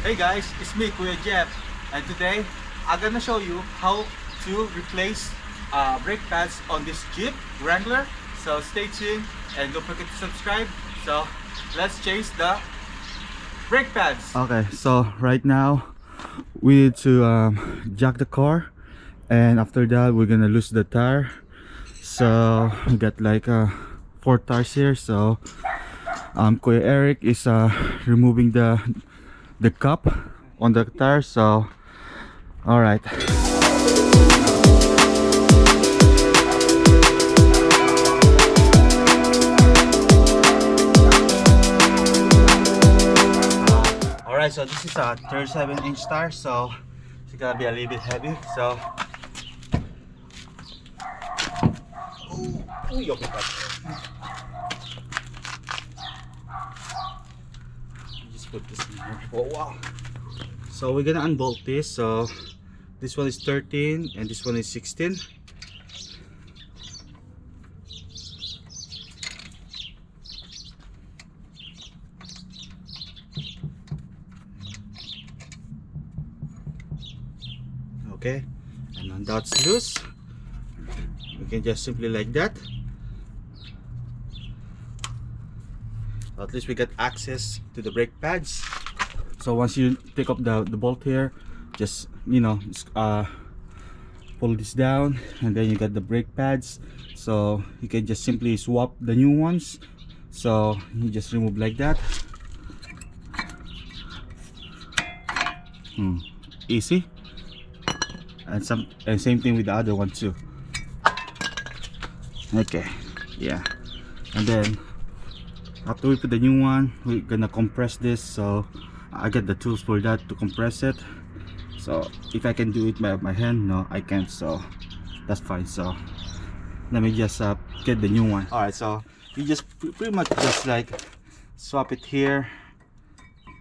Hey guys, it's me, Kuya Jeff, and today I'm gonna show you how to replace brake pads on this Jeep Wrangler. So stay tuned and don't forget to subscribe. So let's change the brake pads. Okay, so right now we need to jack the car, and after that we're gonna lose the tire. So we got like 4 tires here. So Kuya Eric is removing the cup on the tire. So all right, so this is a 37-inch tire, so it's gonna be a little bit heavy. So just put this in here. Oh wow. So we're gonna unbolt this. So this one is 13 and this one is 16. Okay, and when that's loose, we can just simply like that. At least we get access to the brake pads. So once you take up the bolt here, just pull this down, and then you got the brake pads. So you can just simply swap the new ones. So you just remove like that. Easy. And same thing with the other one too. Okay, yeah. And then after we put the new one, we're gonna compress this. So I got the tools for that to compress it. So if I can do it by my hand, no I can't, so that's fine. So let me just get the new one. All right, so you just pretty much just like swap it here.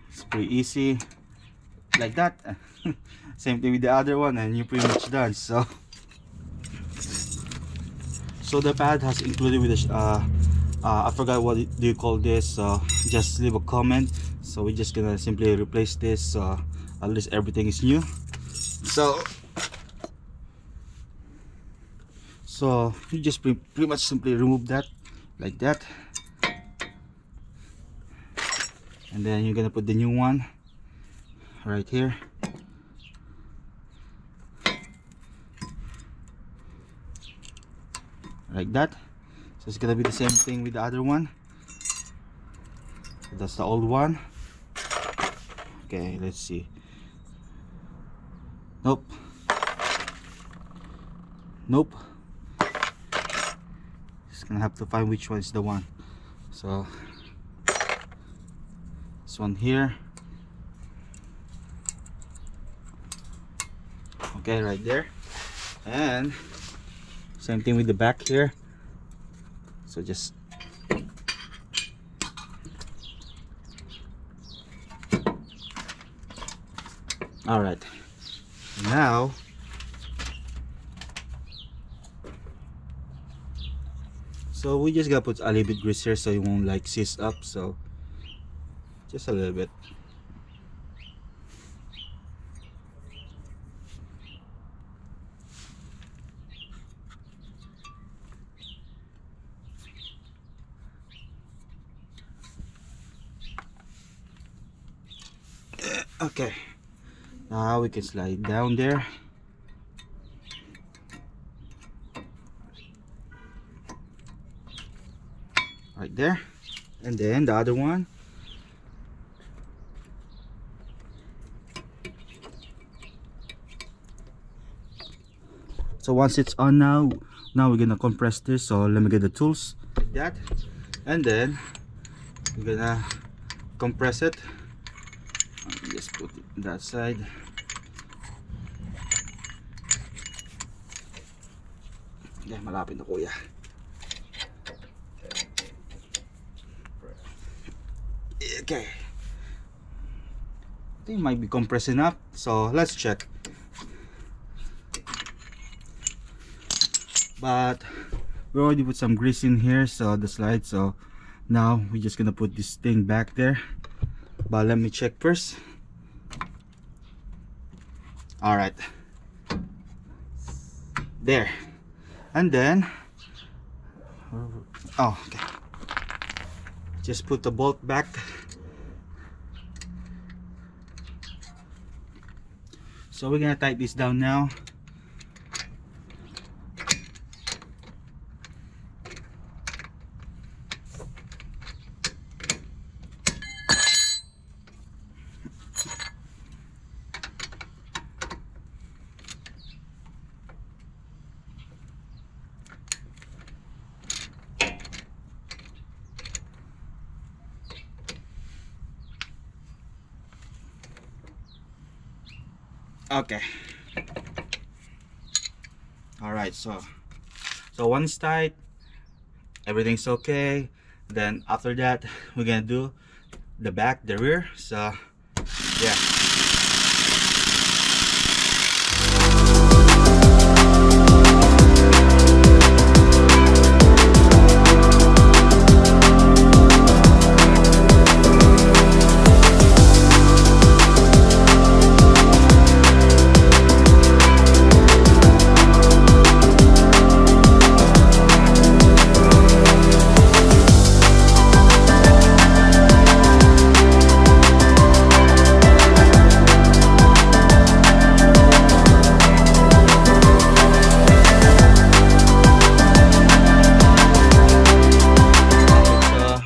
It's pretty easy like that. Same thing with the other one, and you're pretty much done. So the pad has included with the I forgot what do you call this, so just leave a comment. So we're just gonna simply replace this, so at least everything is new. So you just pretty much simply remove that like that, and then you're gonna put the new one right here. Like that. So it's gonna be the same thing with the other one. That's the old one. Okay, let's see. Nope. Just gonna have to find which one is the one. So this one here. Okay, right there. And same thing with the back here. So just all right. Now so we just gotta put a little bit grease here so it won't like seize up. So just a little bit. Okay, now we can slide down there. Right there. And then the other one. So once it's on now we're gonna compress this. So let me get the tools like that, and then we're gonna compress it. Just put it on that side. Okay, malapit na kuya. Okay, I think it might be compressed enough, so let's check. But we already put some grease in here, so the slide. So now we're just gonna put this thing back there, but let me check first. All right, there. And then okay, just put the bolt back. So we're gonna tighten this down now. Okay. All right, so one is tight, everything's okay. Then after that we're gonna do the back, the rear. So yeah.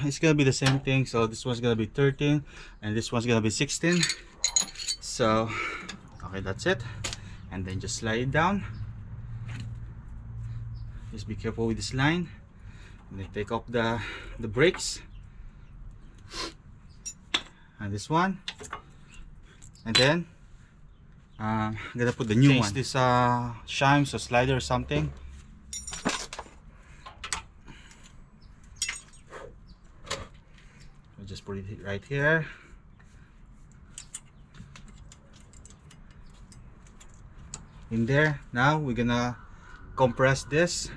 It's gonna be the same thing. So this one's gonna be 13 and this one's gonna be 16. So okay, that's it. And then just slide it down. Just be careful with this line, and then take off the brakes, and this one, and then I'm gonna put the new one. This shimes or slider or something. Just put it right here. In there. Now we're gonna compress this.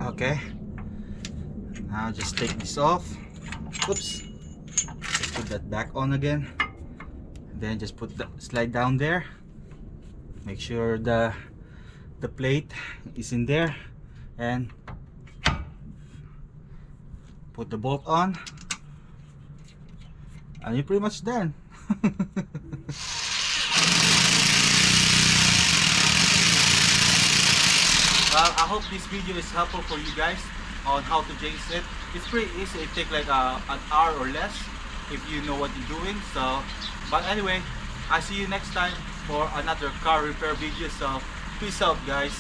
Okay. Now just take this off. Oops. Just put that back on again. Then just put the slide down there. Make sure the plate is in there, and put the bolt on, and you're pretty much done. Well, I hope this video is helpful for you guys on how to change it. It's pretty easy. It takes like an hour or less if you know what you're doing. So, but anyway, I see you next time for another car repair video. So peace out, guys.